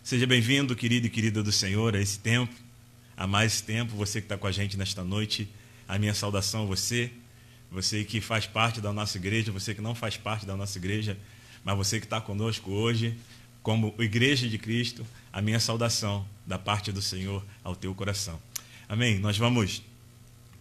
Seja bem-vindo, querido e querida do Senhor, a esse tempo, a mais tempo. Você que está com a gente nesta noite, a minha saudação a você. Você que faz parte da nossa igreja, você que não faz parte da nossa igreja, mas você que está conosco hoje, como Igreja de Cristo, a minha saudação da parte do Senhor ao teu coração. Amém? Nós vamos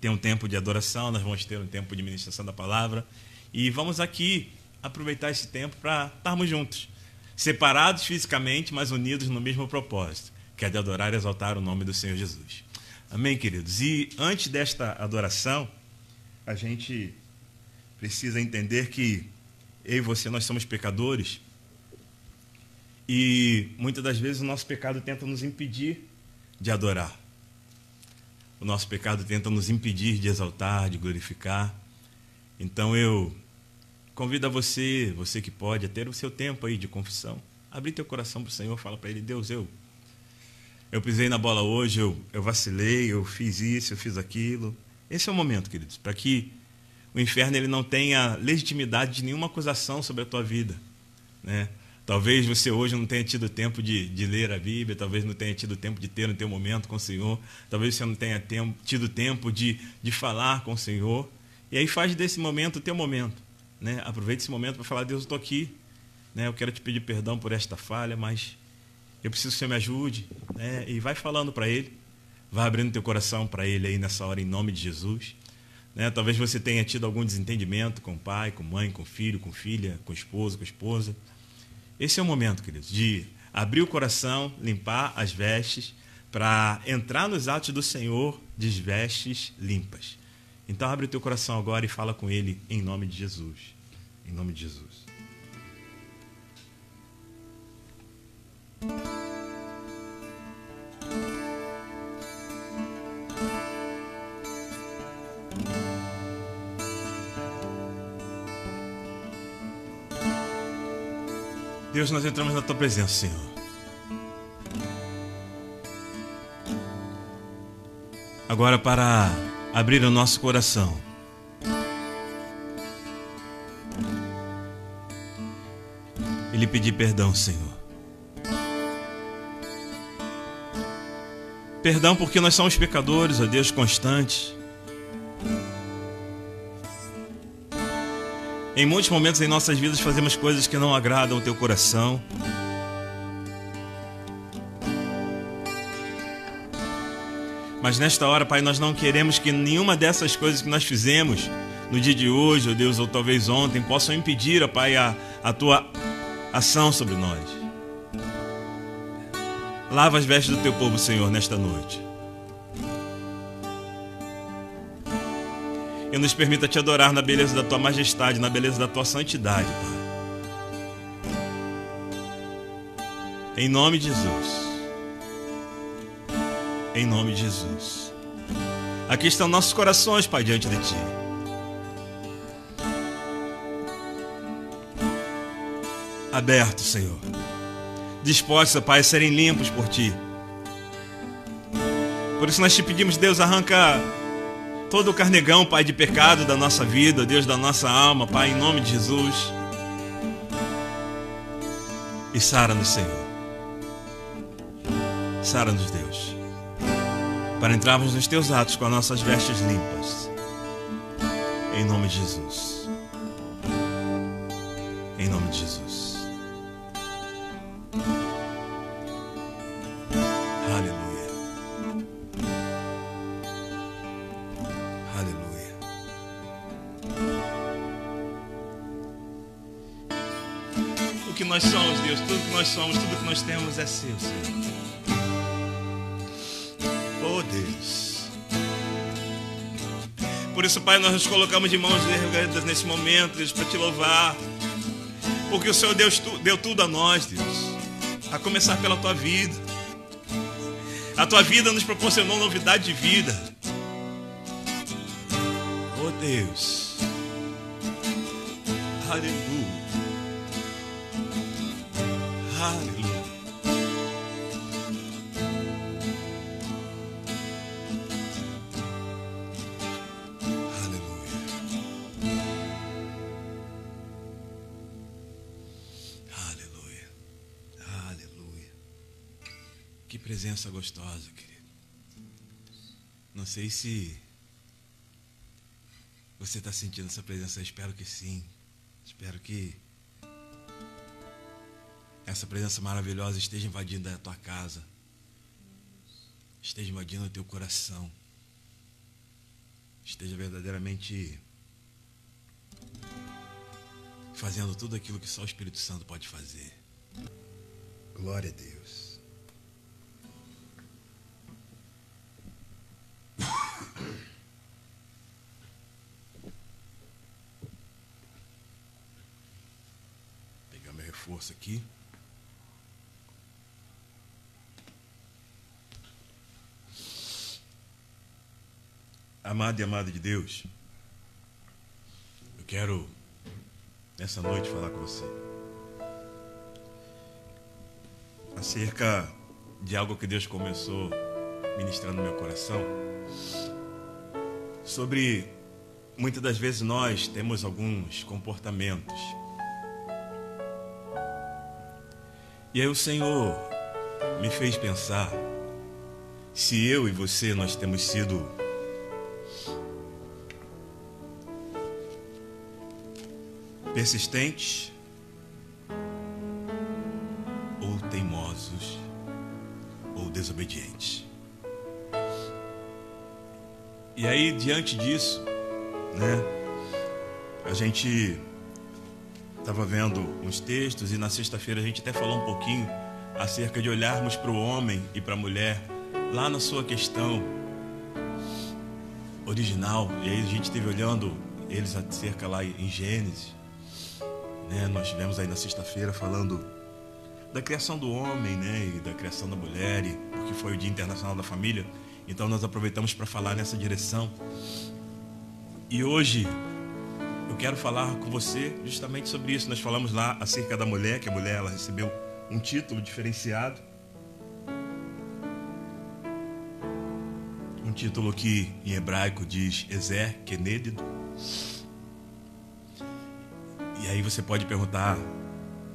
ter um tempo de adoração, nós vamos ter um tempo de ministração da palavra e vamos aqui aproveitar esse tempo para estarmos juntos, separados fisicamente, mas unidos no mesmo propósito, que é de adorar e exaltar o nome do Senhor Jesus. Amém, queridos? E antes desta adoração, a gente precisa entender que eu e você, nós somos pecadores e muitas das vezes o nosso pecado tenta nos impedir de adorar. O nosso pecado tenta nos impedir de exaltar, de glorificar. Então eu convido a você, você que pode, a ter o seu tempo aí de confissão. Abrir teu coração para o Senhor, fala para Ele: Deus, eu pisei na bola hoje, eu vacilei, eu fiz isso, eu fiz aquilo. Esse é o momento, queridos, para que o inferno ele não tenha legitimidade de nenhuma acusação sobre a tua vida, né? Talvez você hoje não tenha tido tempo de ler a Bíblia, talvez não tenha tido tempo de ter o teu momento com o Senhor, talvez você não tenha tido tempo de falar com o Senhor. E aí faz desse momento o teu momento, né? Aproveita esse momento para falar: Deus, eu estou aqui, né? Eu quero te pedir perdão por esta falha, mas eu preciso que você me ajude, né? E vai falando para Ele, vai abrindo teu coração para Ele aí nessa hora, em nome de Jesus, né? Talvez você tenha tido algum desentendimento com o pai, com mãe, com filho, com filha, com esposo, com esposa. Esse é o momento, queridos, de abrir o coração, limpar as vestes, para entrar nos atos do Senhor de vestes limpas. Então abre o teu coração agora e fala com Ele em nome de Jesus. Em nome de Jesus. Deus, nós entramos na Tua presença, Senhor. Agora para abrir o nosso coração e lhe pedir perdão, Senhor. Perdão porque nós somos pecadores, ó Deus, constantes. Em muitos momentos em nossas vidas fazemos coisas que não agradam o Teu coração. Mas nesta hora, Pai, nós não queremos que nenhuma dessas coisas que nós fizemos no dia de hoje, ó Deus, ou talvez ontem, possam impedir, ó Pai, a Tua ação sobre nós. Lava as vestes do Teu povo, Senhor, nesta noite. E nos permita Te adorar na beleza da Tua majestade, na beleza da Tua santidade, Pai. Em nome de Jesus. Em nome de Jesus. Aqui estão nossos corações, Pai, diante de Ti. Abertos, Senhor. Dispostos, Pai, a serem limpos por Ti. Por isso nós Te pedimos, Deus, arranca todo o carnegão, Pai, de pecado da nossa vida, Deus, da nossa alma, Pai, em nome de Jesus. E sara-nos, Senhor. Sara-nos, Deus, para entrarmos nos Teus atos com as nossas vestes limpas. Em nome de Jesus. Em nome de Jesus. Aleluia. Aleluia. O que nós somos, Deus, tudo que nós somos, tudo que nós temos é Seu, Senhor. Oh, Deus. Por isso, Pai, nós nos colocamos de mãos erguidas nesse momento, Deus, para Te louvar. Porque o Senhor Deus deu tudo a nós, Deus. A começar pela Tua vida. A Tua vida nos proporcionou novidade de vida. Oh, Deus. Aleluia. Aleluia. Que presença gostosa, querido. Não sei se você está sentindo essa presença. Eu espero que sim. Espero que essa presença maravilhosa esteja invadindo a tua casa, esteja invadindo o teu coração, esteja verdadeiramente fazendo tudo aquilo que só o Espírito Santo pode fazer. Glória a Deus. Pegar meu reforço aqui. Amado e amado de Deus, eu quero nessa noite falar com você acerca de algo que Deus começou ministrando no meu coração, sobre muitas das vezes nós temos alguns comportamentos e aí o Senhor me fez pensar se eu e você nós temos sido persistentes ou teimosos ou desobedientes. E aí, diante disso, né, a gente estava vendo uns textos e na sexta-feira a gente até falou um pouquinho acerca de olharmos para o homem e para a mulher lá na sua questão original. E aí a gente esteve olhando eles acerca lá em Gênesis. Nós estivemos aí na sexta-feira falando da criação do homem, né, e da criação da mulher, e porque foi o Dia Internacional da Família, então nós aproveitamos para falar nessa direção. E hoje eu quero falar com você justamente sobre isso. Nós falamos lá acerca da mulher, que a mulher ela recebeu um título diferenciado, um título que em hebraico diz Ezer Kenedido. E aí você pode perguntar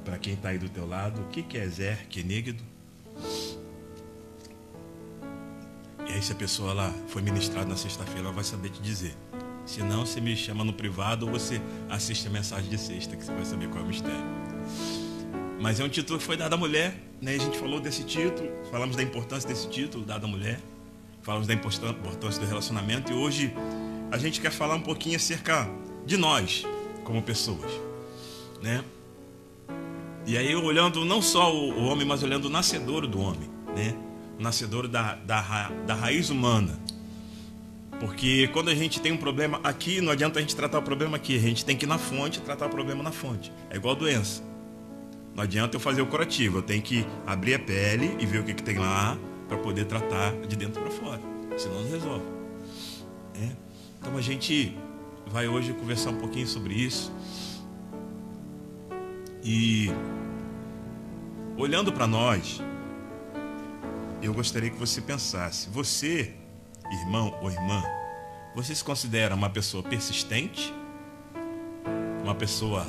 para quem está aí do teu lado, o que é Ezer Kenedido? E aí se a pessoa ela foi ministrada na sexta-feira, ela vai saber te dizer. Se não, você me chama no privado ou você assiste a mensagem de sexta, que você vai saber qual é o mistério. Mas é um título que foi dado à mulher, né? A gente falou desse título, falamos da importância desse título dado à mulher, falamos da importância do relacionamento, e hoje a gente quer falar um pouquinho acerca de nós, como pessoas, né? E aí olhando não só o homem, mas olhando o nascedouro do homem, né? O nascedouro da raiz humana. Porque quando a gente tem um problema aqui, não adianta a gente tratar o problema aqui, a gente tem que ir na fonte e tratar o problema na fonte. É igual doença. Não adianta eu fazer o curativo, eu tenho que abrir a pele e ver o que tem lá para poder tratar de dentro para fora, senão não resolve. Então a gente vai hoje conversar um pouquinho sobre isso. E olhando para nós, eu gostaria que você pensasse, você, irmão ou irmã, você se considera uma pessoa persistente, uma pessoa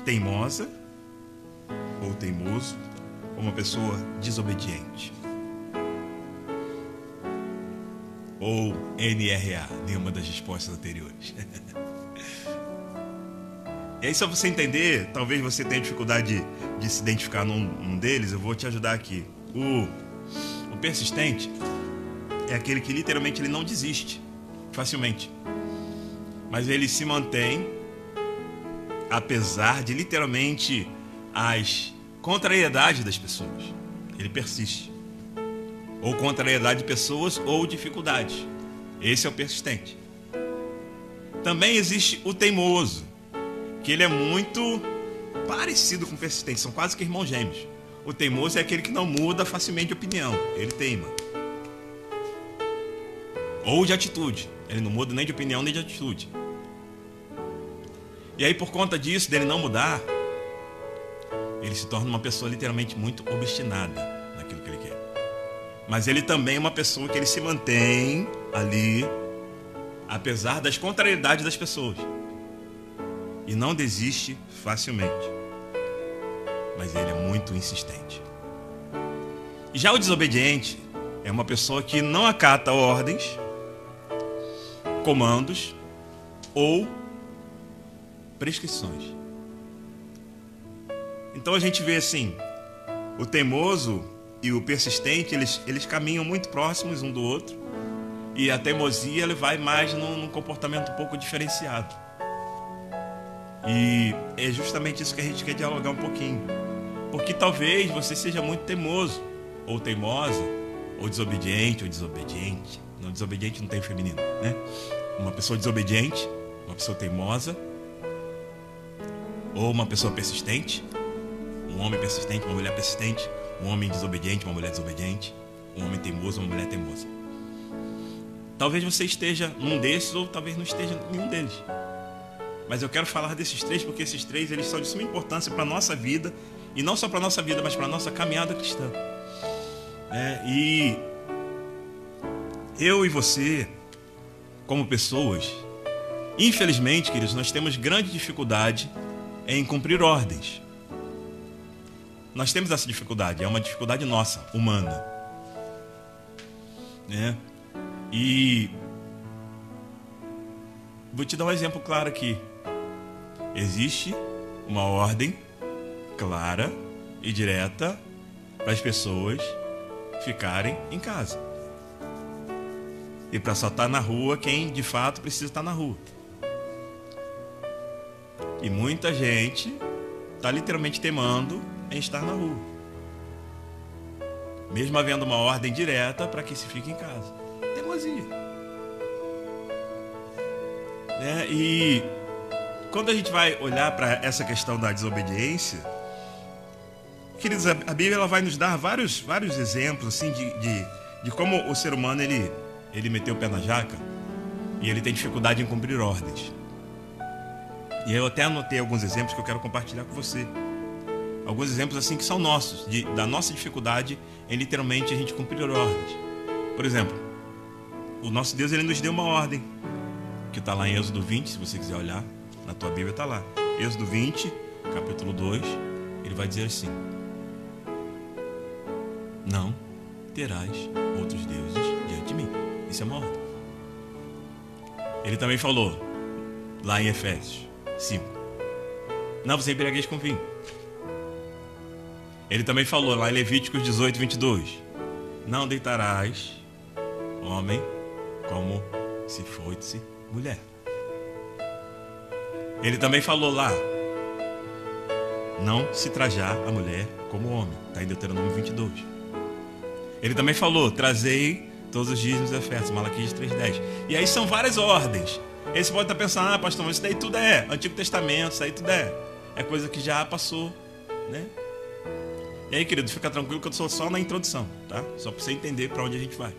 teimosa ou teimoso, ou uma pessoa desobediente? Ou NRA, nenhuma das respostas anteriores. E aí, só você entender, talvez você tenha dificuldade de se identificar num deles, eu vou te ajudar aqui. O persistente é aquele que literalmente ele não desiste facilmente, mas ele se mantém apesar de literalmente as contrariedades das pessoas. Ele persiste, ou contrariedade de pessoas ou dificuldades. Esse é o persistente. Também existe o teimoso, que ele é muito parecido com o persistente, são quase que irmãos gêmeos. O teimoso é aquele que não muda facilmente de opinião, ele teima. Ou de atitude, ele não muda nem de opinião nem de atitude. E aí, por conta disso, dele não mudar, ele se torna uma pessoa literalmente muito obstinada naquilo que ele quer. Mas ele também é uma pessoa que ele se mantém ali, apesar das contrariedades das pessoas. E não desiste facilmente. Mas ele é muito insistente. Já o desobediente é uma pessoa que não acata ordens, comandos ou prescrições. Então a gente vê assim, o teimoso e o persistente, eles caminham muito próximos um do outro, e a teimosia ele vai mais num comportamento um pouco diferenciado. E é justamente isso que a gente quer dialogar um pouquinho. Porque talvez você seja muito teimoso, ou teimosa, ou desobediente, ou desobediente. Não, desobediente não tem feminino, né? Uma pessoa desobediente, uma pessoa teimosa, ou uma pessoa persistente, um homem persistente, uma mulher persistente, um homem desobediente, uma mulher desobediente, um homem teimoso, uma mulher teimosa. Talvez você esteja num desses, ou talvez não esteja em nenhum deles. Mas eu quero falar desses três, porque esses três eles são de suma importância para a nossa vida, e não só para a nossa vida, mas para a nossa caminhada cristã. E eu e você, como pessoas, infelizmente, queridos, nós temos grande dificuldade em cumprir ordens. Nós temos essa dificuldade, é uma dificuldade nossa, humana. E vou te dar um exemplo claro aqui. Existe uma ordem clara e direta para as pessoas ficarem em casa. E para só estar na rua quem de fato precisa estar na rua. E muita gente está literalmente teimando em estar na rua, mesmo havendo uma ordem direta para que se fique em casa. Teimosia. E quando a gente vai olhar para essa questão da desobediência, queridos, a Bíblia ela vai nos dar vários exemplos assim, de como o ser humano ele meteu o pé na jaca e ele tem dificuldade em cumprir ordens. E eu até anotei alguns exemplos que eu quero compartilhar com você. Alguns exemplos assim que são nossos, da nossa dificuldade em literalmente a gente cumprir ordens. Por exemplo, o nosso Deus ele nos deu uma ordem, que está lá em Êxodo 20, se você quiser olhar, na tua Bíblia está lá. Êxodo 20, capítulo 2, ele vai dizer assim: não terás outros deuses diante de mim. Isso é uma ordem. Ele também falou, lá em Efésios 5, não vos embriagueis com vinho. Ele também falou lá em Levíticos 18, 22, não deitarás homem como se fosse mulher. Ele também falou lá, não se trajar a mulher como homem. Está em Deuteronômio 22. Ele também falou, trazei todos os dízimos e ofertas, Malaquias 3:10. E aí são várias ordens. Aí você pode estar pensando, pastor, mas isso daí tudo é Antigo Testamento, isso aí tudo é coisa que já passou, né? E aí, querido, fica tranquilo que eu estou só na introdução, tá? Só para você entender para onde a gente vai.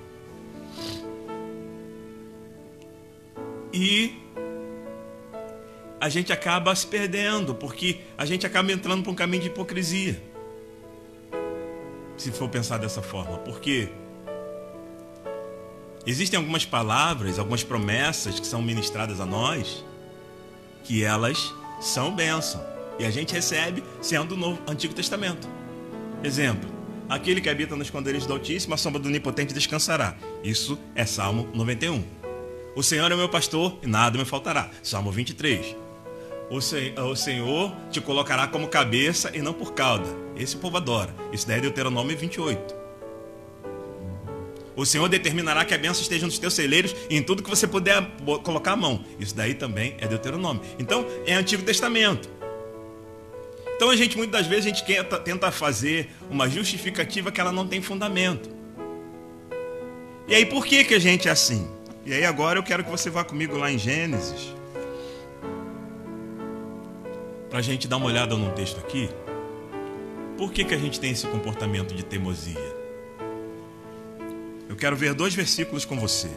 E a gente acaba se perdendo, porque a gente acaba entrando por um caminho de hipocrisia, se for pensar dessa forma. Porque existem algumas palavras, algumas promessas que são ministradas a nós, que elas são bênção, e a gente recebe sendo do Antigo Testamento. Exemplo, aquele que habita nos esconderijos do Altíssimo, a sombra do Onipotente descansará. Isso é Salmo 91. O Senhor é o meu pastor e nada me faltará. Salmo 23. O Senhor te colocará como cabeça e não por cauda. Esse o povo adora. Isso daí é Deuteronômio 28. O Senhor determinará que a bênção esteja nos teus celeiros e em tudo que você puder colocar a mão. Isso daí também é Deuteronômio. Então, é Antigo Testamento. Então, muitas das vezes, a gente tenta fazer uma justificativa que ela não tem fundamento. E aí, por que a gente é assim? E aí, agora eu quero que você vá comigo lá em Gênesis, para a gente dar uma olhada num texto aqui. Por que a gente tem esse comportamento de teimosia? Eu quero ver 2 versículos com você.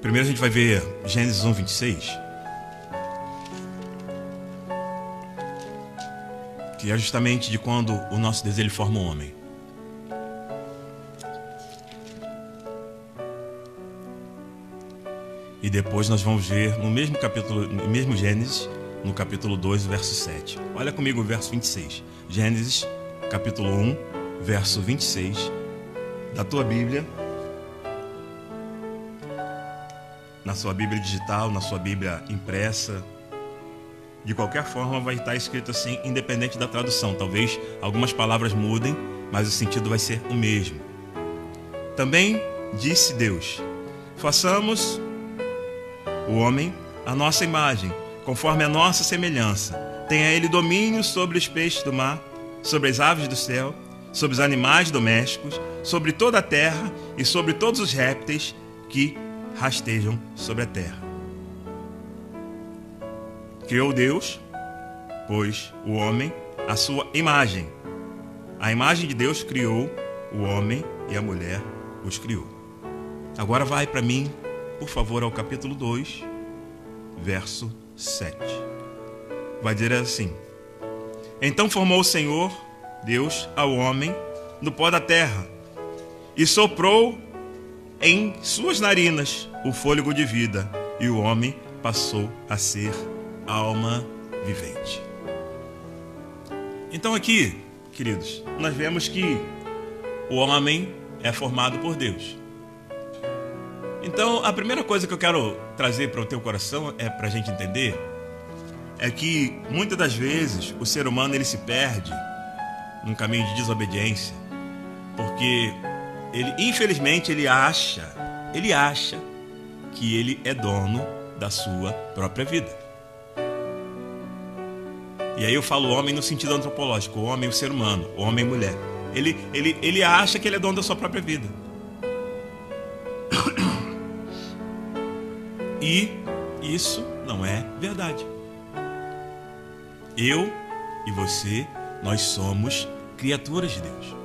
Primeiro a gente vai ver Gênesis 1, 26. Que é justamente de quando o nosso Deus ele forma o homem. E depois nós vamos ver no mesmo capítulo, no mesmo Gênesis, no capítulo 2, verso 7. Olha comigo o verso 26. Gênesis, capítulo 1, verso 26 da tua Bíblia. Na sua Bíblia digital, na sua Bíblia impressa. De qualquer forma vai estar escrito assim, independente da tradução. Talvez algumas palavras mudem, mas o sentido vai ser o mesmo. Também disse Deus: façamos o homem à nossa imagem, conforme a nossa semelhança. Tenha ele domínio sobre os peixes do mar, sobre as aves do céu, sobre os animais domésticos, sobre toda a terra e sobre todos os répteis que rastejam sobre a terra. Criou Deus, pois, o homem à sua imagem. A imagem de Deus criou o homem e a mulher os criou. Agora vai para mim, por favor, ao capítulo 2, verso 7. Vai dizer assim: então formou o Senhor Deus ao homem do pó da terra e soprou em suas narinas o fôlego de vida, e o homem passou a ser alma vivente. Então aqui, queridos, nós vemos que o homem é formado por Deus. Então a primeira coisa que eu quero trazer para o teu coração é para a gente entender é que muitas das vezes o ser humano ele se perde num caminho de desobediência, porque ele, infelizmente, ele acha que ele é dono da sua própria vida. E aí eu falo homem no sentido antropológico, o homem, o ser humano, o homem e mulher. Ele acha que ele é dono da sua própria vida. E isso não é verdade. Eu e você, nós somos criaturas de Deus.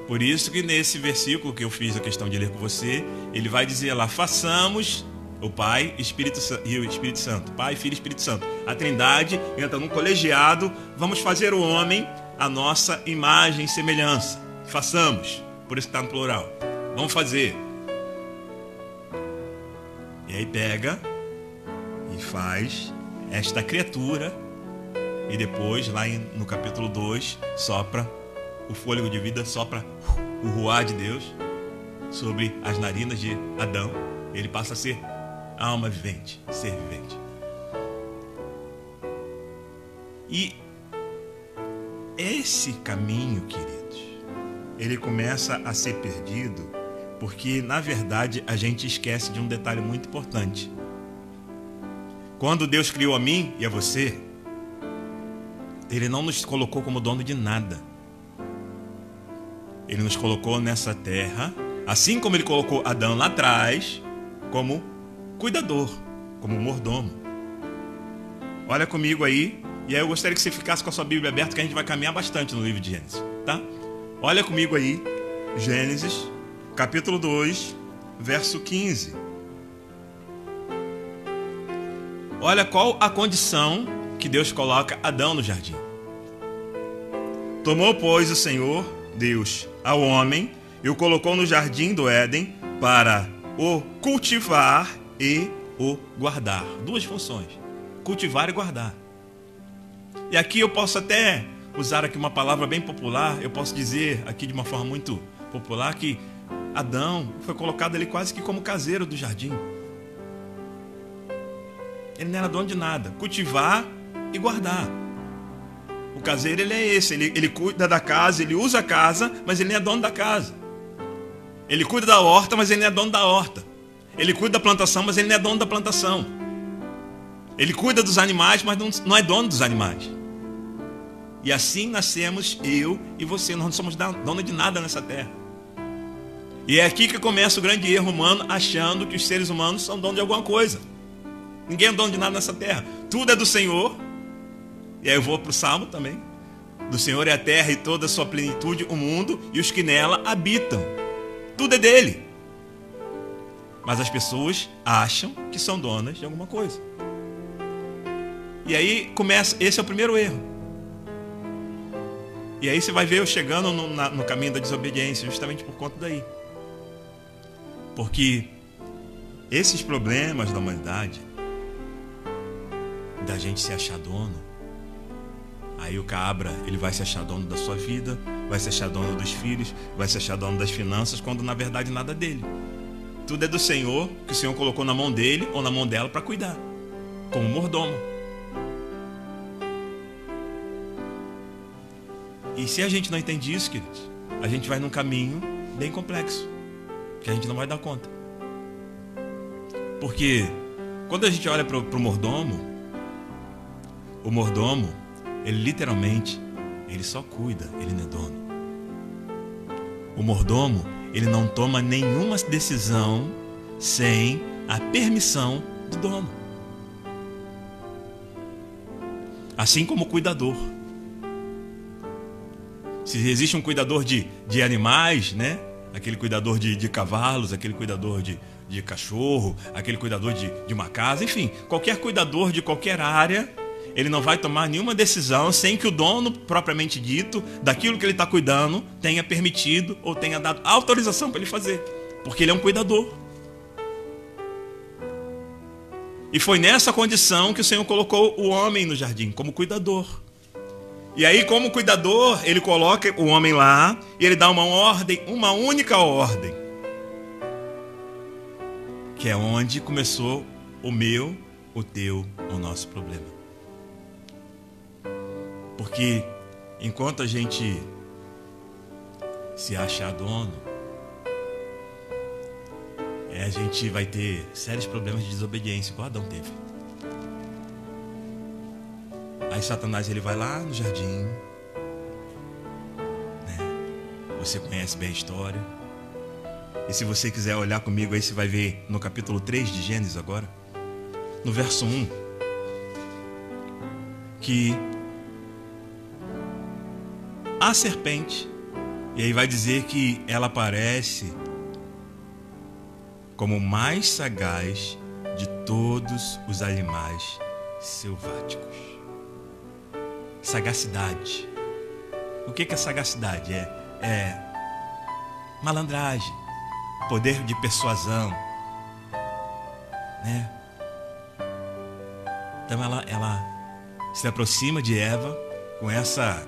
Por isso que nesse versículo que eu fiz a questão de ler com você, ele vai dizer lá: façamos o Pai e o Espírito Santo. Pai, Filho e Espírito Santo. A Trindade entra num colegiado. Vamos fazer o homem a nossa imagem e semelhança. Façamos. Por isso que está no plural. Vamos fazer. E aí pega e faz esta criatura. E depois, lá no capítulo 2, sopra o fôlego de vida, sopra o ruá de Deus sobre as narinas de Adão. Ele passa a ser alma vivente, ser vivente. E esse caminho, queridos, ele começa a ser perdido porque, na verdade, a gente esquece de um detalhe muito importante. Quando Deus criou a mim e a você, Ele não nos colocou como dono de nada. Ele nos colocou nessa terra, assim como Ele colocou Adão lá atrás, como cuidador, como mordomo. Olha comigo aí, e aí eu gostaria que você ficasse com a sua Bíblia aberta, que a gente vai caminhar bastante no livro de Gênesis, tá? Olha comigo aí, Gênesis, capítulo 2, verso 15. Olha qual a condição que Deus coloca Adão no jardim. Tomou, pois, o Senhor Deus ao homem e o colocou no jardim do Éden para o cultivar e o guardar. Duas funções: cultivar e guardar. E aqui eu posso até usar aqui uma palavra bem popular. Eu posso dizer aqui de uma forma muito popular que Adão foi colocado ali quase que como caseiro do jardim. Ele não era dono de nada. Cultivar e guardar. O caseiro, ele é esse. Ele cuida da casa, ele usa a casa, mas ele não é dono da casa. Ele cuida da horta, mas ele não é dono da horta. Ele cuida da plantação, mas ele não é dono da plantação. Ele cuida dos animais, mas não é dono dos animais. E assim nascemos eu e você. Nós não somos dono de nada nessa terra. E é aqui que começa o grande erro humano, achando que os seres humanos são donos de alguma coisa. Ninguém é dono de nada nessa terra. Tudo é do Senhor. E aí eu vou para o Salmo também. Do Senhor é a terra e toda a sua plenitude, o mundo e os que nela habitam. Tudo é dele. Mas as pessoas acham que são donas de alguma coisa. E aí começa, esse é o primeiro erro. E aí você vai ver eu chegando no caminho da desobediência, justamente por conta daí. Porque esses problemas da humanidade, da gente se achar dono, aí o cabra, ele vai se achar dono da sua vida, vai se achar dono dos filhos, vai se achar dono das finanças, quando na verdade nada é dele. Tudo é do Senhor, que o Senhor colocou na mão dele ou na mão dela para cuidar, como mordomo. E se a gente não entende isso, queridos, a gente vai num caminho bem complexo, que a gente não vai dar conta. Porque quando a gente olha para o mordomo, ele literalmente, ele só cuida, ele não é dono. O mordomo, ele não toma nenhuma decisão sem a permissão do dono. Assim como o cuidador. Se existe um cuidador de animais, né? Aquele cuidador de cavalos, aquele cuidador de cachorro, aquele cuidador de uma casa, enfim, qualquer cuidador de qualquer área, ele não vai tomar nenhuma decisão sem que o dono, propriamente dito, daquilo que ele está cuidando, tenha permitido ou tenha dado autorização para ele fazer, porque ele é um cuidador. E foi nessa condição que o Senhor colocou o homem no jardim, como cuidador. E aí, como cuidador, ele coloca o homem lá e ele dá uma ordem, uma única ordem, que é onde começou o meu, o teu, o nosso problema. Porque enquanto a gente se achar dono, a gente vai ter sérios problemas de desobediência, igual Adão teve. Aí Satanás, ele vai lá no jardim, né? Você conhece bem a história. E se você quiser olhar comigo aí, você vai ver no capítulo 3 de Gênesis agora, no verso 1, que a serpente, e aí vai dizer que ela aparece como o mais sagaz de todos os animais selváticos. Sagacidade. O que é sagacidade? É malandragem, poder de persuasão, né? Então ela se aproxima de Eva com essa,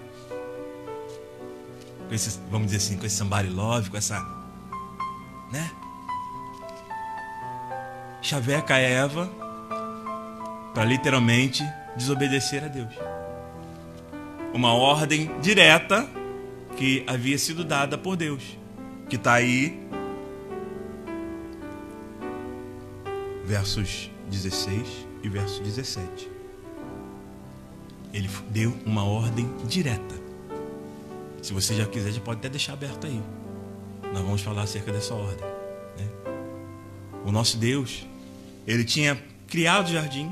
vamos dizer assim, com esse somebody love, com essa, né? Chaveca Eva para literalmente desobedecer a Deus. Uma ordem direta que havia sido dada por Deus, que está aí, versos 16 e verso 17. Ele deu uma ordem direta. Se você já quiser, já pode até deixar aberto aí. Nós vamos falar acerca dessa ordem, né? O nosso Deus, ele tinha criado o jardim,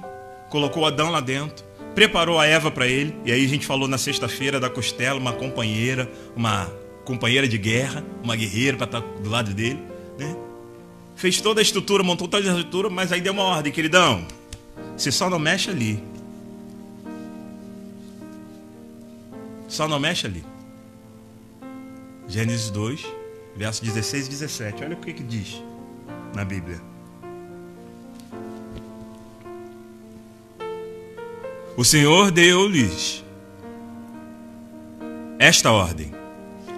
colocou Adão lá dentro, preparou a Eva para ele, e aí a gente falou na sexta-feira da costela, uma companheira de guerra, uma guerreira para estar do lado dele, né? Fez toda a estrutura, montou toda a estrutura, mas aí deu uma ordem, queridão, você só não mexe ali. Só não mexe ali. Gênesis 2, versos 16 e 17. Olha o que diz na Bíblia. O Senhor deu-lhes esta ordem: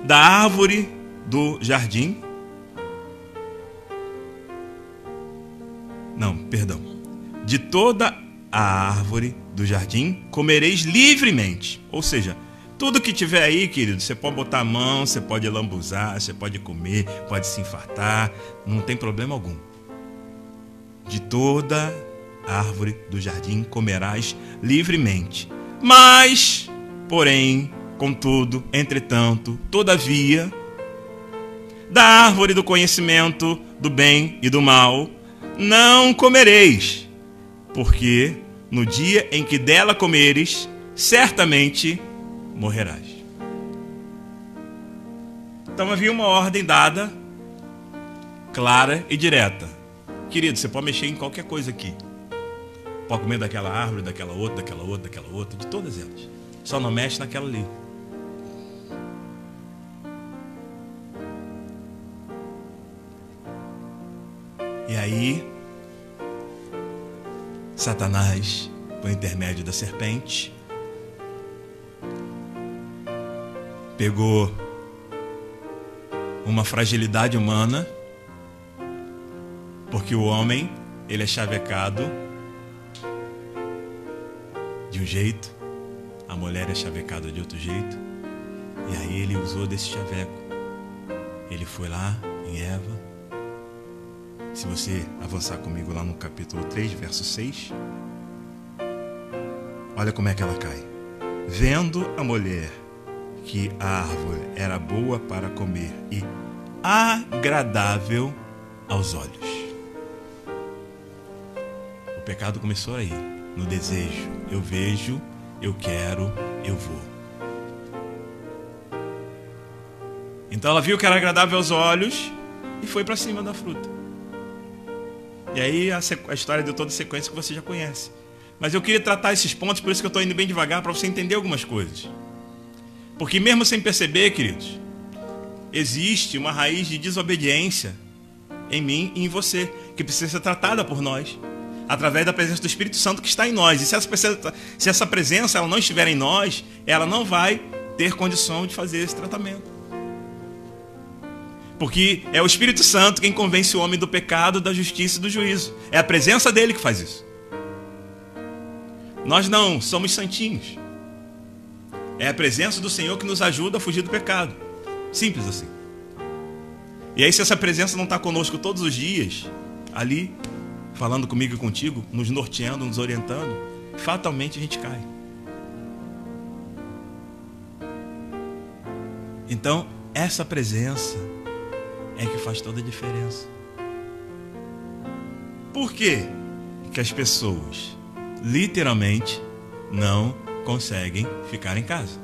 da árvore do jardim. Não, perdão. De toda a árvore do jardim comereis livremente. Ou seja, tudo que tiver aí, querido, você pode botar a mão, você pode lambuzar, você pode comer, pode se infartar, não tem problema algum. De toda árvore do jardim comerás livremente. Mas, porém, contudo, entretanto, todavia, da árvore do conhecimento do bem e do mal não comereis, porque no dia em que dela comeres, certamente morrerás. Então havia uma ordem dada, clara e direta. Querido, você pode mexer em qualquer coisa aqui. Pode comer daquela árvore, daquela outra, daquela outra, daquela outra, de todas elas. Só não mexe naquela ali. E aí, Satanás, por intermédio da serpente, pegou uma fragilidade humana, porque o homem, ele é chavecado de um jeito, a mulher é chavecada de outro jeito, e aí ele usou desse chaveco. Ele foi lá em Eva. Se você avançar comigo lá no capítulo 3, verso 6, olha como é que ela cai. Vendo a mulher que a árvore era boa para comer e agradável aos olhos. O pecado começou aí, no desejo. Eu vejo, eu quero, eu vou. Então ela viu que era agradável aos olhos e foi para cima da fruta. E aí a história deu toda a sequência que você já conhece. Mas eu queria tratar esses pontos, por isso que eu estou indo bem devagar, para você entender algumas coisas. Porque mesmo sem perceber, queridos, existe uma raiz de desobediência em mim e em você, que precisa ser tratada por nós, através da presença do Espírito Santo que está em nós. E se essa presença ela não estiver em nós, ela não vai ter condição de fazer esse tratamento. Porque é o Espírito Santo quem convence o homem do pecado, da justiça e do juízo. É a presença dele que faz isso. Nós não somos santinhos. É a presença do Senhor que nos ajuda a fugir do pecado. Simples assim. E aí, se essa presença não está conosco todos os dias, ali, falando comigo e contigo, nos norteando, nos orientando, fatalmente a gente cai. Então, essa presença é que faz toda a diferença. Por quê que as pessoas literalmente não conseguem ficar em casa?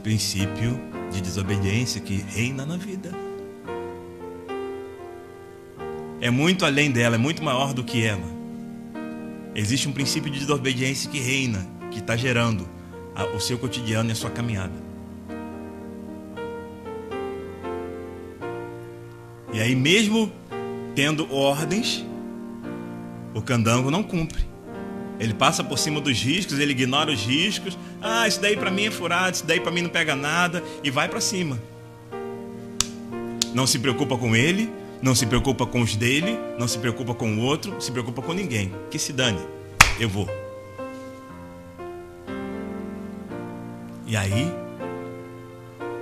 Princípio de desobediência que reina na vida. É muito além dela, é muito maior do que ela. Existe um princípio de desobediência que reina, que está gerando o seu cotidiano e a sua caminhada. E aí, mesmo tendo ordens, o candango não cumpre. Ele passa por cima dos riscos, ele ignora os riscos. Ah, isso daí para mim é furado, isso daí para mim não pega nada, e vai para cima. Não se preocupa com ele, não se preocupa com os dele, não se preocupa com o outro, não se preocupa com ninguém. Que se dane, eu vou. E aí,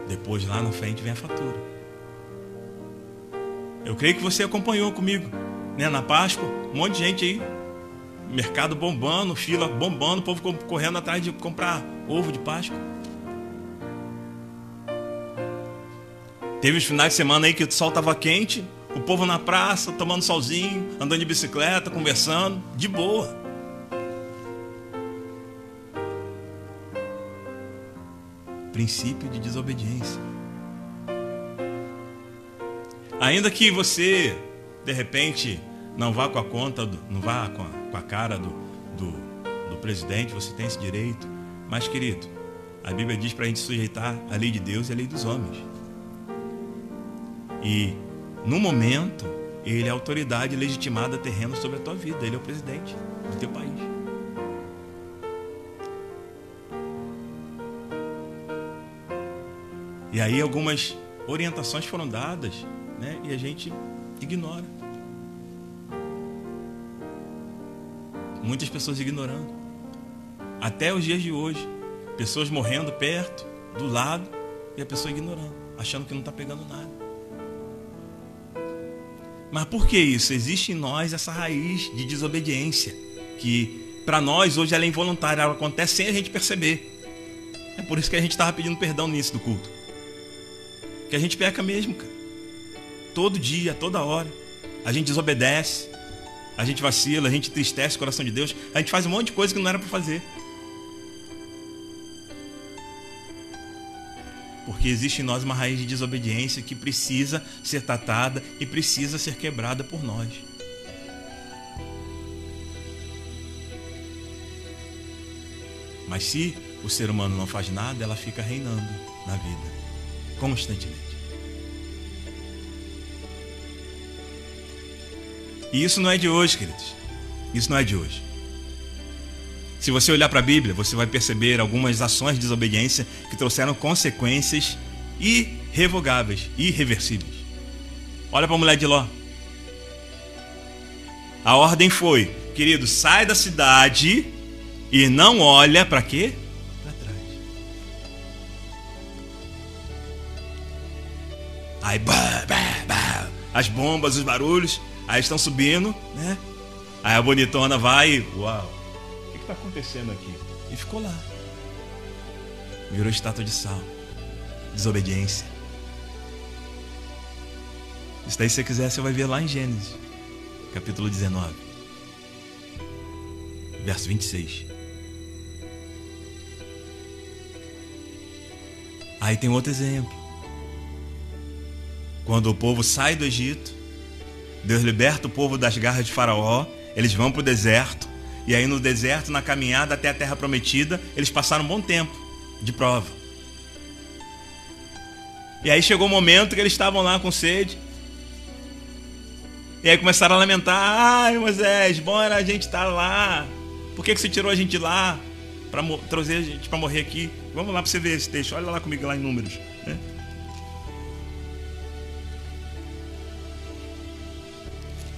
depois lá na frente vem a fatura. Eu creio que você acompanhou comigo, né? Na Páscoa, um monte de gente aí, mercado bombando, fila bombando, o povo correndo atrás de comprar ovo de Páscoa. Teve os finais de semana aí que o sol estava quente, o povo na praça, tomando solzinho, andando de bicicleta, conversando, de boa. Princípio de desobediência. Ainda que você, de repente, não vá com a conta, não vá com a cara do presidente, você tem esse direito. Mas, querido, a Bíblia diz para a gente sujeitar a lei de Deus e a lei dos homens. E, no momento, ele é a autoridade legitimada terrena sobre a tua vida. Ele é o presidente do teu país. E aí algumas orientações foram dadas, né? E a gente ignora. Muitas pessoas ignorando. Até os dias de hoje. Pessoas morrendo perto, do lado, e a pessoa ignorando, achando que não está pegando nada. Mas por que isso? Existe em nós essa raiz de desobediência, que para nós hoje ela é involuntária, ela acontece sem a gente perceber. É por isso que a gente estava pedindo perdão no início do culto. Que a gente peca mesmo, cara. Todo dia, toda hora. A gente desobedece, a gente vacila, a gente entristece o coração de Deus, a gente faz um monte de coisa que não era para fazer. Porque existe em nós uma raiz de desobediência que precisa ser tratada e precisa ser quebrada por nós. Mas se o ser humano não faz nada, ela fica reinando na vida, constantemente. E isso não é de hoje, queridos. Isso não é de hoje. Se você olhar para a Bíblia, você vai perceber algumas ações de desobediência que trouxeram consequências irrevogáveis, irreversíveis. Olha para a mulher de Ló. A ordem foi, querido, sai da cidade e não olha para quê? Para trás. Aí, as bombas, os barulhos, aí estão subindo, né? Aí a bonitona vai e, uau, o que está acontecendo aqui? E ficou lá. Virou estátua de sal. Desobediência. Isso daí, se você quiser, você vai ver lá em Gênesis, capítulo 19, verso 26. Aí tem outro exemplo. Quando o povo sai do Egito, Deus liberta o povo das garras de Faraó, eles vão para o deserto, e aí no deserto, na caminhada até a terra prometida, eles passaram um bom tempo de prova. E aí chegou o momento que eles estavam lá com sede, e aí começaram a lamentar: ai, Moisés, bom era a gente estar lá, por que você tirou a gente de lá para trazer a gente para morrer aqui? Vamos lá para você ver esse texto, olha lá comigo lá em Números, né?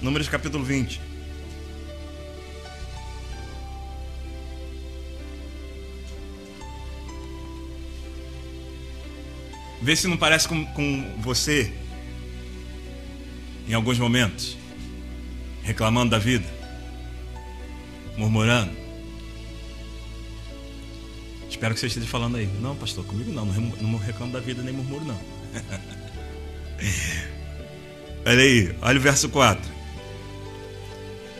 Números capítulo 20. Vê se não parece com você em alguns momentos, reclamando da vida, murmurando. Espero que você esteja falando aí: não, pastor, comigo não reclamo da vida nem murmuro não. Olha aí, olha o verso 4.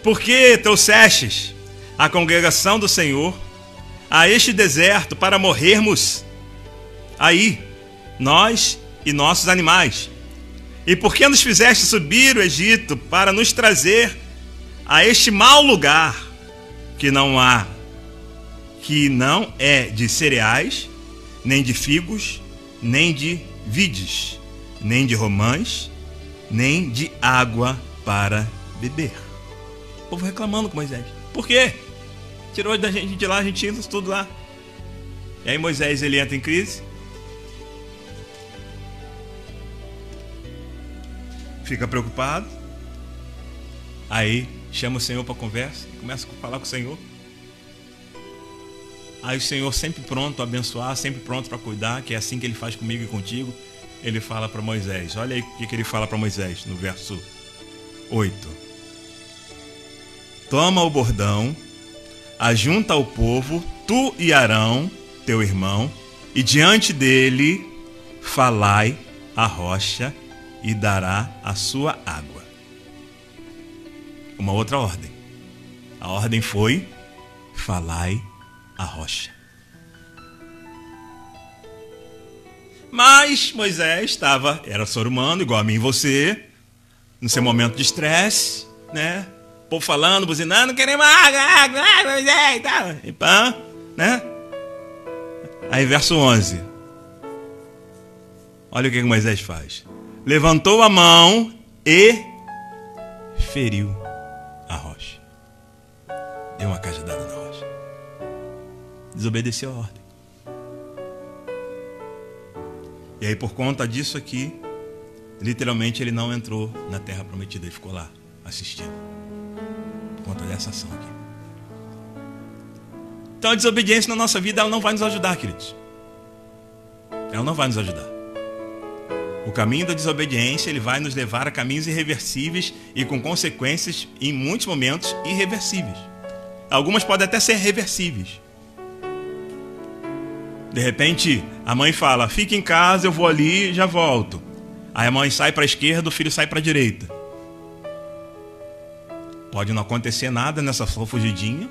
Porque trouxestes a congregação do Senhor a este deserto para morrermos aí, nós e nossos animais? E por que nos fizeste subir o Egito para nos trazer a este mau lugar que não é de cereais, nem de figos, nem de vides, nem de romãs, nem de água para beber? O povo reclamando com Moisés. Por quê? Tirou da gente de lá, a gente tinha tudo lá. E aí Moisés, ele entra em crise, fica preocupado, aí chama o Senhor para conversa, começa a falar com o Senhor. Aí o Senhor, sempre pronto a abençoar, sempre pronto para cuidar, que é assim que ele faz comigo e contigo, ele fala para Moisés. Olha aí o que ele fala para Moisés no verso 8. Toma o bordão, ajunta o povo, tu e Arão, teu irmão, e diante dele falai a rocha, e dará a sua água. Uma outra ordem. A ordem foi: falai a rocha. Mas Moisés era ser humano, igual a mim e você, no seu momento de estresse, né? O povo falando, buzinando, não queremos água, Moisés, tá? E pá, né? Aí verso 11. Olha o que Moisés faz. Levantou a mão e feriu a rocha. Deu uma cajadada na rocha. Desobedeceu a ordem. E aí, por conta disso aqui, literalmente ele não entrou na terra prometida. Ele ficou lá, assistindo. Por conta dessa ação aqui. Então a desobediência na nossa vida, ela não vai nos ajudar, queridos. Ela não vai nos ajudar. O caminho da desobediência, ele vai nos levar a caminhos irreversíveis e com consequências, em muitos momentos, irreversíveis. Algumas podem até ser reversíveis. De repente, a mãe fala: fica em casa, eu vou ali e já volto. Aí a mãe sai para a esquerda, o filho sai para a direita. Pode não acontecer nada nessa sua fugidinha,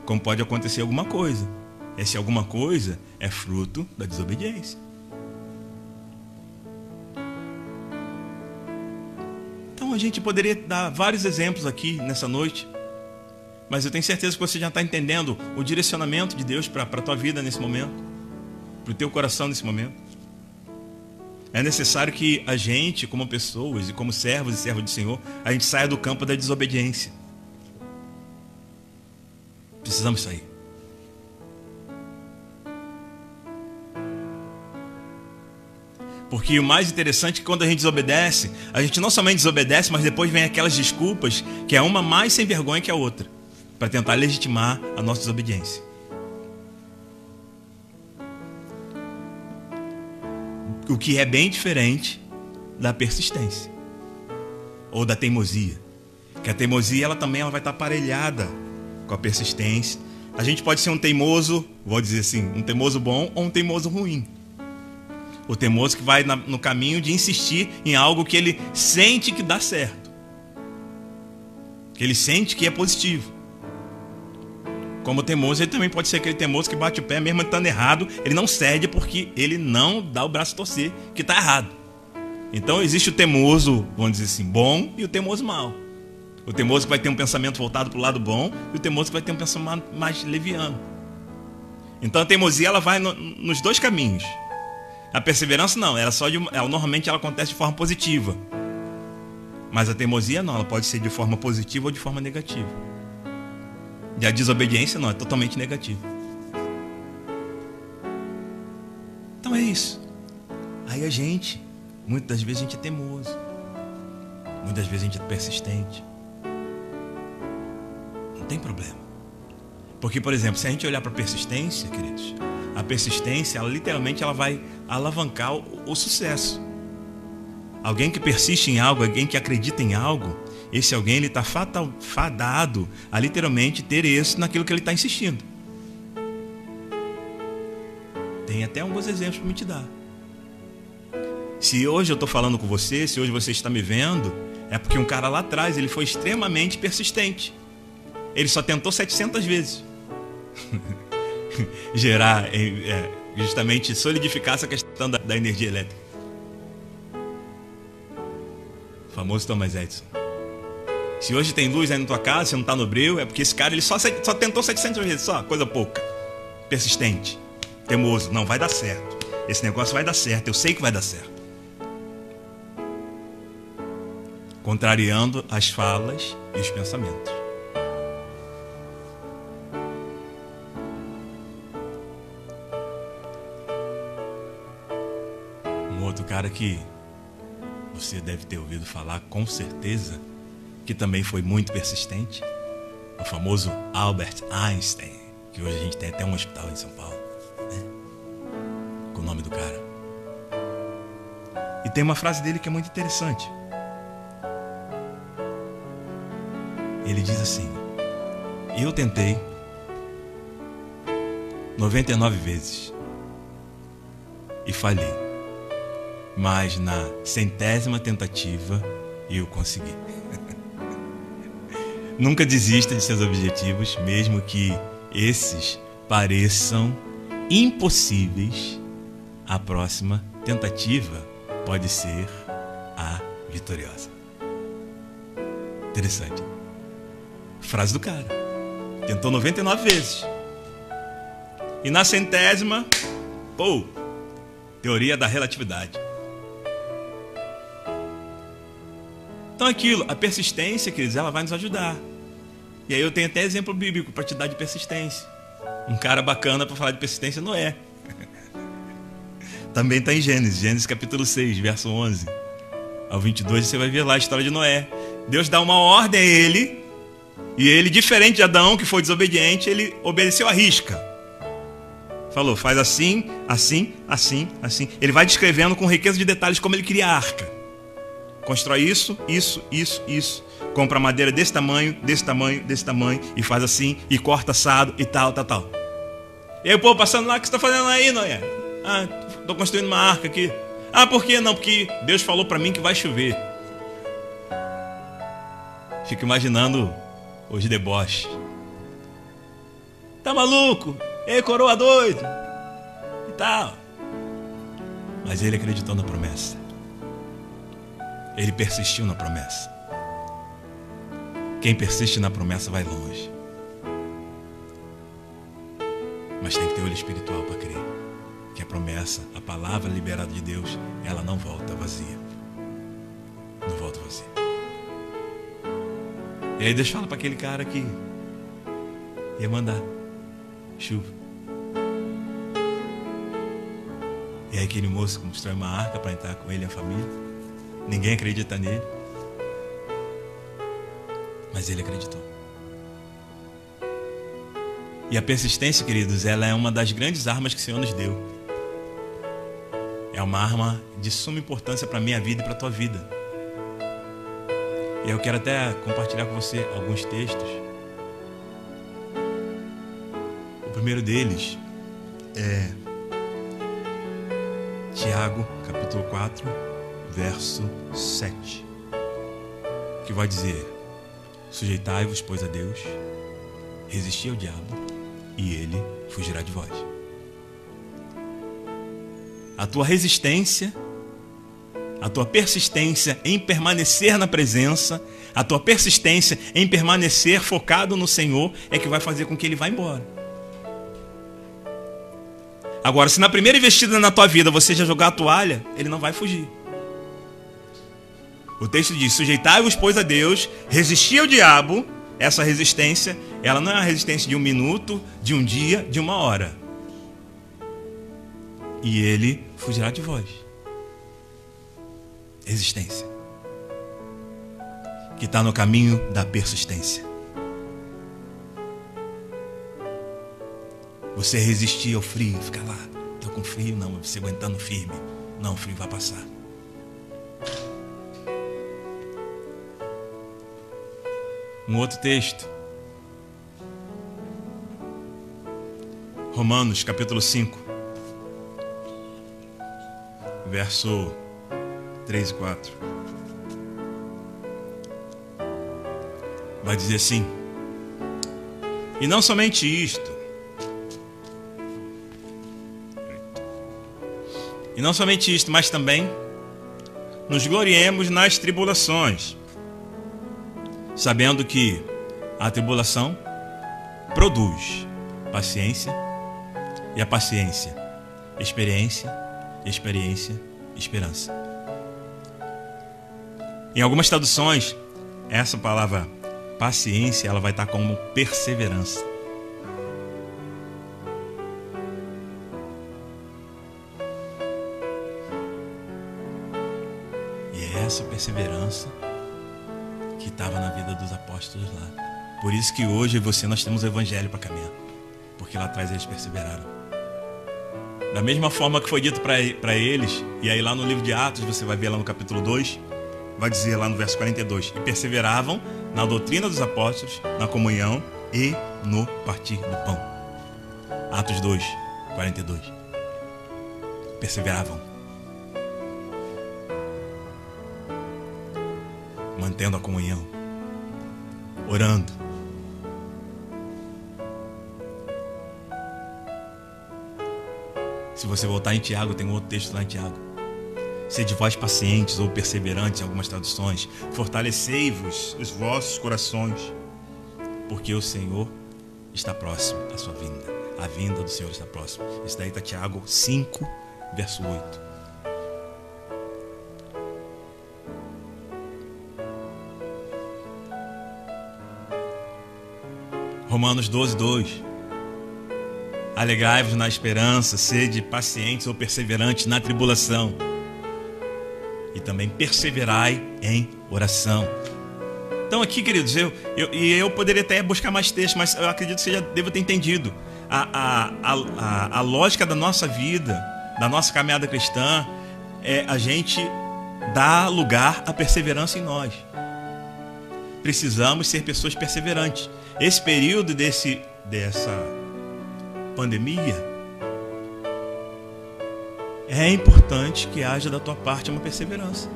como pode acontecer alguma coisa. Esse alguma coisa é fruto da desobediência. Então a gente poderia dar vários exemplos aqui nessa noite, mas eu tenho certeza que você já está entendendo o direcionamento de Deus para a tua vida nesse momento, para o teu coração nesse momento. É necessário que a gente, como pessoas e como servos e servos do Senhor, a gente saia do campo da desobediência. Precisamos sair. Porque o mais interessante é que quando a gente desobedece, a gente não somente desobedece, mas depois vem aquelas desculpas, que é uma mais sem vergonha que a outra, para tentar legitimar a nossa desobediência. O que é bem diferente da persistência ou da teimosia. Que a teimosia ela também vai estar aparelhada com a persistência. A gente pode ser um teimoso, vou dizer assim, um teimoso bom ou um teimoso ruim. O teimoso que vai no caminho de insistir em algo que ele sente que dá certo, que ele sente que é positivo. Como teimoso, ele também pode ser aquele teimoso que bate o pé, mesmo estando errado, ele não cede porque ele não dá o braço a torcer, que está errado. Então existe o teimoso, vamos dizer assim, bom e o teimoso mau. O teimoso que vai ter um pensamento voltado para o lado bom e o teimoso que vai ter um pensamento mais leviano. Então a teimosia ela vai nos dois caminhos. A perseverança não, ela normalmente ela acontece de forma positiva. Mas a teimosia não, ela pode ser de forma positiva ou de forma negativa. E a desobediência não, é totalmente negativa. Então é isso. Aí a gente, muitas das vezes a gente é teimoso. Muitas vezes a gente é persistente. Não tem problema. Porque, por exemplo, se a gente olhar para a persistência, queridos, a persistência, ela literalmente ela vai alavancar o sucesso. Alguém que persiste em algo, alguém que acredita em algo, esse alguém ele está fadado a literalmente ter êxito naquilo que ele está insistindo. Tem até alguns exemplos para me te dar. Se hoje eu estou falando com você, se hoje você está me vendo, é porque um cara lá atrás ele foi extremamente persistente. Ele só tentou 700 vezes gerar, justamente solidificar essa questão da energia elétrica. O famoso Thomas Edison. Se hoje tem luz aí na tua casa, você não está no breu, é porque esse cara ele só tentou 700 vezes, só, coisa pouca. Persistente, teimoso, não, vai dar certo. Esse negócio vai dar certo, eu sei que vai dar certo. Contrariando as falas e os pensamentos. Um outro cara que você deve ter ouvido falar com certeza, que também foi muito persistente, o famoso Albert Einstein, que hoje a gente tem até um hospital em São Paulo, né? Com o nome do cara. E tem uma frase dele que é muito interessante. Ele diz assim: eu tentei 99 vezes e falhei, mas na 100ª tentativa eu consegui. Nunca desista de seus objetivos, mesmo que esses pareçam impossíveis. A próxima tentativa pode ser a vitoriosa. Interessante. Frase do cara. Tentou 99 vezes. E na 100ª, teoria da relatividade. Então aquilo, a persistência, queridos, ela vai nos ajudar. E aí eu tenho até exemplo bíblico para te dar de persistência. Um cara bacana para falar de persistência, Noé. Também está em Gênesis capítulo 6, verso 11 ao 22, você vai ver lá a história de Noé. Deus dá uma ordem a ele, e ele, diferente de Adão, que foi desobediente, ele obedeceu à risca. Falou, faz assim, assim, assim, assim. Ele vai descrevendo com riqueza de detalhes como ele cria a arca. Constrói isso, isso, isso, isso. Compra madeira desse tamanho, desse tamanho, desse tamanho. E faz assim, e corta assado, e tal, tal, tal. E aí o povo passando lá, o que você está fazendo aí, Noé? Ah, estou construindo uma arca aqui. Ah, por quê? Não, porque Deus falou para mim que vai chover. Fico imaginando os deboches. Tá maluco? Ei, coroa doido. E tal. Mas ele acreditou na promessa. Ele persistiu na promessa. Quem persiste na promessa vai longe. Mas tem que ter olho espiritual para crer que a promessa, a palavra liberada de Deus, ela não volta vazia. Não volta vazia. E aí Deus fala para aquele cara que ia mandar chuva. E aí aquele moço constrói uma arca para entrar com ele e a família. Ninguém acredita nele. Mas ele acreditou. E a persistência, queridos, ela é uma das grandes armas que o Senhor nos deu. É uma arma de suma importância para a minha vida e para a tua vida. E eu quero até compartilhar com você alguns textos. O primeiro deles é Tiago, capítulo 4, verso 7, que vai dizer: sujeitai-vos, pois, a Deus, resisti ao diabo, e ele fugirá de vós. A tua resistência, a tua persistência em permanecer na presença, a tua persistência em permanecer focado no Senhor é que vai fazer com que ele vá embora. Agora, se na primeira investida na tua vida você já jogar a toalha, ele não vai fugir. O texto diz: sujeitai-vos, pois, a Deus, resisti ao diabo. Essa resistência, ela não é uma resistência de um minuto, de um dia, de uma hora. E ele fugirá de vós. Resistência. Que está no caminho da persistência. Você resistir ao frio, ficar lá, estou com frio, não, você aguentando firme. Não, o frio vai passar. Um outro texto. Romanos, capítulo 5. Verso 3 e 4. Vai dizer assim: e não somente isto. E não somente isto, mas também nos gloriemos nas tribulações, sabendo que a tribulação produz paciência, e a paciência, experiência, esperança. Em algumas traduções, essa palavra paciência, ela vai estar como perseverança. E é essa perseverança que estava na vida dos apóstolos lá. Por isso que hoje você nós temos o evangelho para caminhar, porque lá atrás eles perseveraram. Da mesma forma que foi dito para eles, e aí lá no livro de Atos, você vai ver lá no capítulo 2, vai dizer lá no verso 42, e perseveravam na doutrina dos apóstolos, na comunhão e no partir do pão. Atos 2, 42. Perseveravam, mantendo a comunhão, orando. Se você voltar em Tiago, tem um outro texto lá em Tiago. Sede vós pacientes ou perseverantes, em algumas traduções. Fortalecei-vos os vossos corações, porque o Senhor está próximo à sua vinda. A vinda do Senhor está próxima. Isso daí está Tiago 5, verso 8. Romanos 12, 2. Alegrai-vos na esperança, sede pacientes ou perseverantes na tribulação. E também perseverai em oração. Então aqui, queridos, eu poderia até buscar mais textos, mas eu acredito que você já deva ter entendido. A lógica da nossa vida, da nossa caminhada cristã, é a gente dar lugar à perseverança em nós. Precisamos ser pessoas perseverantes. Esse período dessa pandemia, é importante que haja da tua parte uma perseverança.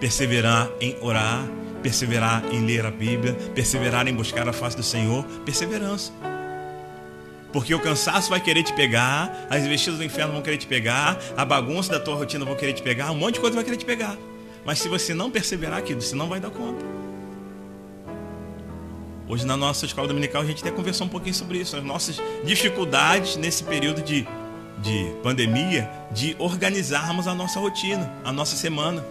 Perseverar em orar, perseverar em ler a Bíblia, perseverar em buscar a face do Senhor, perseverança. Porque o cansaço vai querer te pegar, as investidas do inferno vão querer te pegar, a bagunça da tua rotina vão querer te pegar, um monte de coisa vai querer te pegar. Mas se você não perseverar aqui, você não vai dar conta. Hoje na nossa escola dominical a gente até conversou um pouquinho sobre isso, as nossas dificuldades nesse período de pandemia, de organizarmos a nossa rotina, a nossa semana.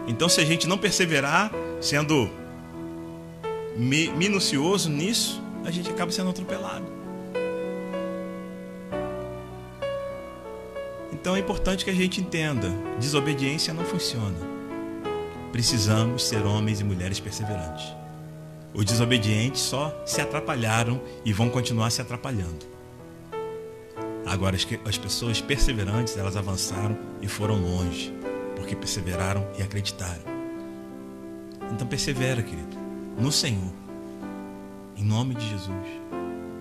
Então se a gente não perseverar, sendo minucioso nisso, a gente acaba sendo atropelado. Então é importante que a gente entenda, desobediência não funciona. Precisamos ser homens e mulheres perseverantes. Os desobedientes só se atrapalharam e vão continuar se atrapalhando. Agora, as pessoas perseverantes, elas avançaram e foram longe, porque perseveraram e acreditaram. Então persevera, querido, no Senhor, em nome de Jesus.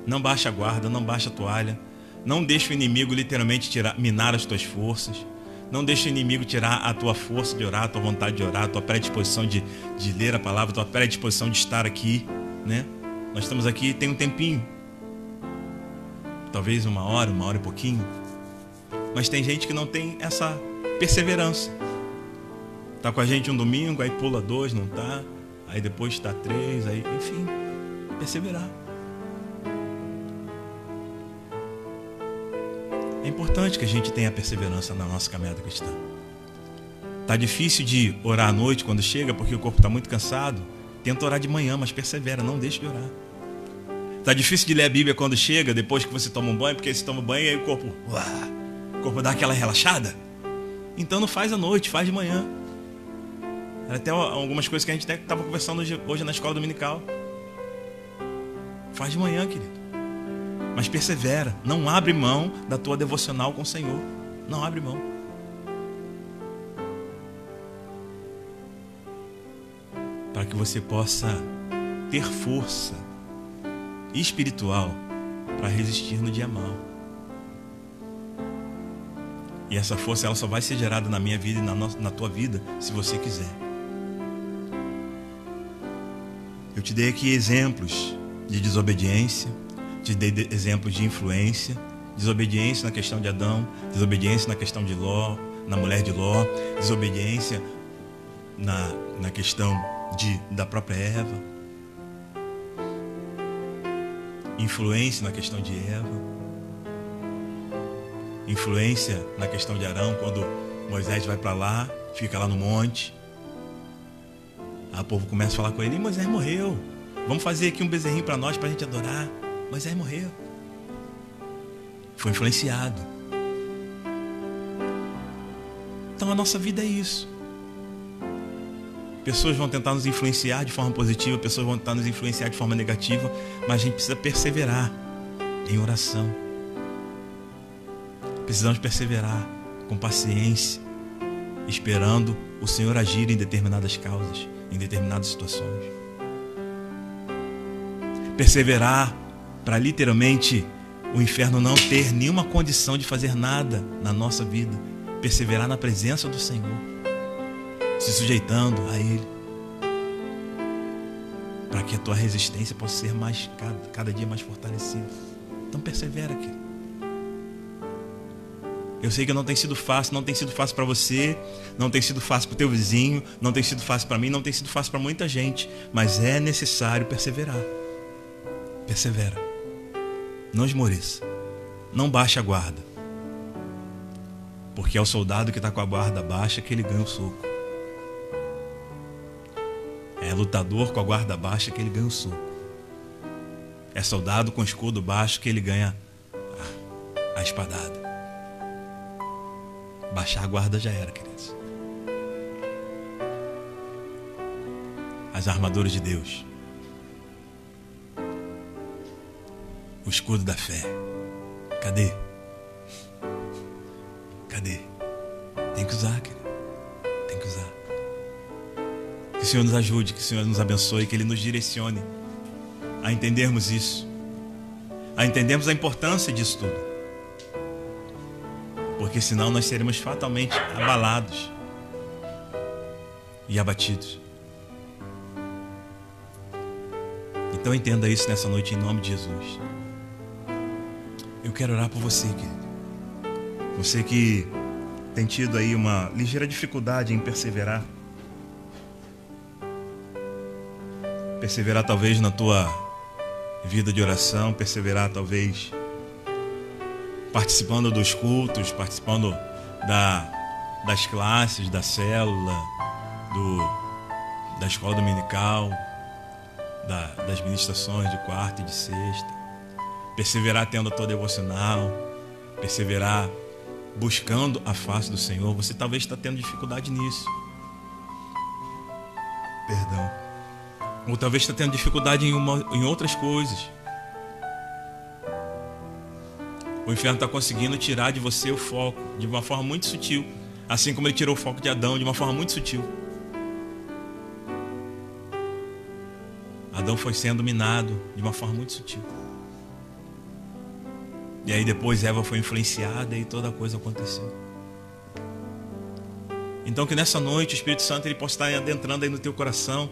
Não baixa a guarda, não baixa a toalha, não deixa o inimigo literalmente minar as tuas forças. Não deixe o inimigo tirar a tua força de orar, a tua vontade de orar, a tua predisposição de ler a palavra, a tua predisposição de estar aqui, né? Nós estamos aqui, tem um tempinho. Talvez uma hora e pouquinho. Mas tem gente que não tem essa perseverança. Tá com a gente um domingo, aí pula 2, não tá. Aí depois está 3, aí, enfim, perseverar. É importante que a gente tenha perseverança na nossa caminhada cristã. Tá difícil de orar à noite quando chega, porque o corpo está muito cansado. Tenta orar de manhã, mas persevera, não deixe de orar. Tá difícil de ler a Bíblia quando chega, depois que você toma um banho, porque você toma banho e aí o corpo dá aquela relaxada. Então não faz à noite, faz de manhã. Era até algumas coisas que a gente estava conversando hoje na escola dominical. Faz de manhã, querido. Mas persevera, não abre mão da tua devocional com o Senhor. Não abre mão. Para que você possa ter força espiritual para resistir no dia mau. E essa força ela só vai ser gerada na minha vida e na tua vida se você quiser. Eu te dei aqui exemplos de desobediência, te dei exemplos de influência, desobediência na questão de Adão, desobediência na questão de Ló, na mulher de Ló, desobediência na questão da própria Eva, influência na questão de Eva, influência na questão de Arão, quando Moisés vai para lá, fica lá no monte, aí o povo começa a falar com ele: e Moisés morreu, vamos fazer aqui um bezerrinho para nós, para a gente adorar. Moisés morreu. Foi influenciado. Então a nossa vida é isso. Pessoas vão tentar nos influenciar de forma positiva, pessoas vão tentar nos influenciar de forma negativa, mas a gente precisa perseverar em oração. Precisamos perseverar com paciência, esperando o Senhor agir em determinadas causas, em determinadas situações. Perseverar para literalmente o inferno não ter nenhuma condição de fazer nada na nossa vida. Perseverar na presença do Senhor, se sujeitando a Ele, para que a tua resistência possa ser cada dia mais fortalecida. Então persevera, querido. Eu sei que não tem sido fácil para você, não tem sido fácil para o teu vizinho, não tem sido fácil para mim, não tem sido fácil para muita gente, mas é necessário perseverar. Persevera. Não esmoreça. Não baixe a guarda. Porque é o soldado que está com a guarda baixa que ele ganha o soco. É lutador com a guarda baixa que ele ganha o soco. É soldado com o escudo baixo que ele ganha a espadada. Baixar a guarda já era, queridos. As armaduras de Deus. O escudo da fé. Cadê? Cadê? Tem que usar, querido. Tem que usar. Que o Senhor nos ajude, que o Senhor nos abençoe, que Ele nos direcione a entendermos isso, a entendermos a importância disso tudo. Porque senão nós seremos fatalmente abalados e abatidos. Então entenda isso nessa noite em nome de Jesus. Eu quero orar por você, querido. Você que tem tido aí uma ligeira dificuldade em perseverar. Perseverar talvez na tua vida de oração, perseverar talvez participando dos cultos, participando das classes, da célula, da escola dominical, das ministrações de quarta e de sexta. Perseverar tendo a tua devocional, perseverar buscando a face do Senhor, você talvez está tendo dificuldade nisso. Perdão. Ou talvez está tendo dificuldade em outras coisas. O inferno está conseguindo tirar de você o foco de uma forma muito sutil, assim como ele tirou o foco de Adão de uma forma muito sutil. Adão foi sendo minado de uma forma muito sutil. E aí depois Eva foi influenciada e toda a coisa aconteceu. Então que nessa noite o Espírito Santo ele possa estar adentrando aí no teu coração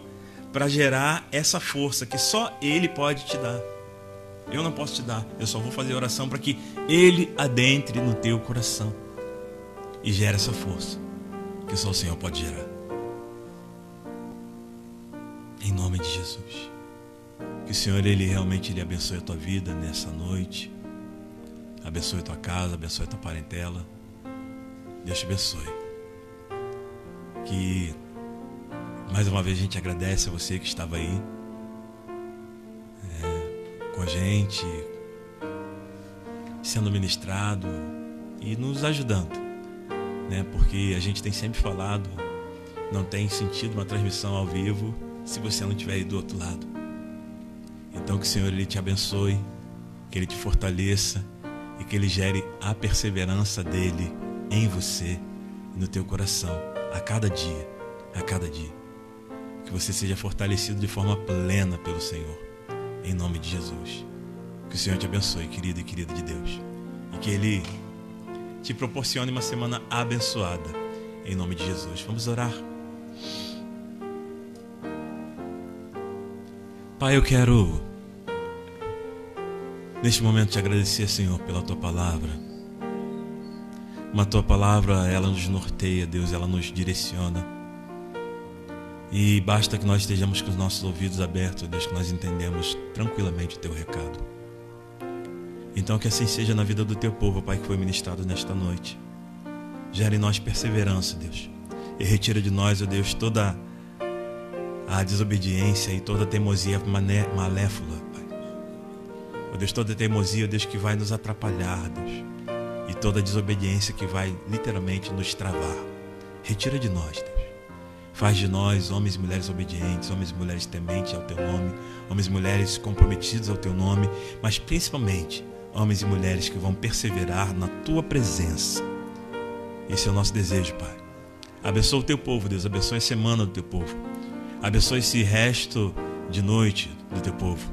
para gerar essa força que só Ele pode te dar. Eu não posso te dar, eu só vou fazer oração para que Ele adentre no teu coração e gere essa força que só o Senhor pode gerar. Em nome de Jesus. Que o Senhor ele realmente ele abençoe a tua vida nessa noite. Abençoe a tua casa, abençoe a tua parentela. Deus te abençoe. Que mais uma vez a gente agradece a você que estava aí com a gente, sendo ministrado e nos ajudando, né? Porque a gente tem sempre falado, não tem sentido uma transmissão ao vivo se você não estiver aí do outro lado. Então que o Senhor ele te abençoe, que Ele te fortaleça e que Ele gere a perseverança dEle em você e no teu coração a cada dia, a cada dia. Que você seja fortalecido de forma plena pelo Senhor, em nome de Jesus. Que o Senhor te abençoe, querido e querida de Deus, e que Ele te proporcione uma semana abençoada, em nome de Jesus. Vamos orar. Pai, eu quero neste momento te agradecer, Senhor, pela Tua palavra. Uma Tua palavra, ela nos norteia, Deus, ela nos direciona. E basta que nós estejamos com os nossos ouvidos abertos, Deus, que nós entendemos tranquilamente o Teu recado. Então que assim seja na vida do Teu povo, Pai, que foi ministrado nesta noite. Gere em nós perseverança, Deus, e retira de nós, ó Deus, toda a desobediência e toda a teimosia malévola, Pai. Ó Deus, toda a teimosia, ó Deus, que vai nos atrapalhar, Deus, e toda a desobediência que vai literalmente nos travar. Retira de nós, Deus. Faz de nós homens e mulheres obedientes, homens e mulheres tementes ao Teu nome, homens e mulheres comprometidos ao Teu nome, mas principalmente homens e mulheres que vão perseverar na Tua presença. Esse é o nosso desejo, Pai. Abençoa o Teu povo, Deus, abençoa a semana do Teu povo. Abençoa esse resto de noite do Teu povo.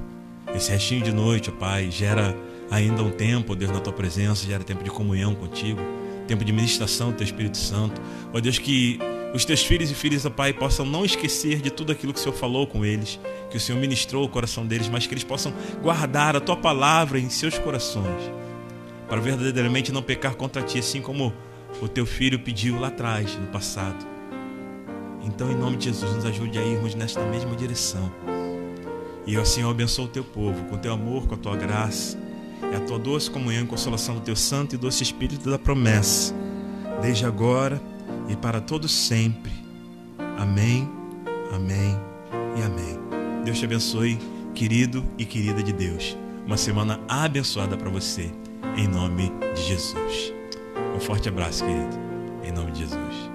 Esse restinho de noite, ó Pai, gera ainda um tempo, Deus, na Tua presença, gera tempo de comunhão contigo, tempo de ministração do Teu Espírito Santo. Ó Deus, que os Teus filhos e filhas, ó Pai, possam não esquecer de tudo aquilo que o Senhor falou com eles, que o Senhor ministrou o coração deles, mas que eles possam guardar a Tua palavra em seus corações, para verdadeiramente não pecar contra Ti, assim como o Teu filho pediu lá atrás, no passado. Então, em nome de Jesus, nos ajude a irmos nesta mesma direção. E assim eu abençoo o Teu povo, com o Teu amor, com a Tua graça, e a Tua doce comunhão e consolação do Teu santo e doce Espírito da promessa, desde agora e para todos sempre. Amém, amém e amém. Deus te abençoe, querido e querida de Deus. Uma semana abençoada para você, em nome de Jesus. Um forte abraço, querido, em nome de Jesus.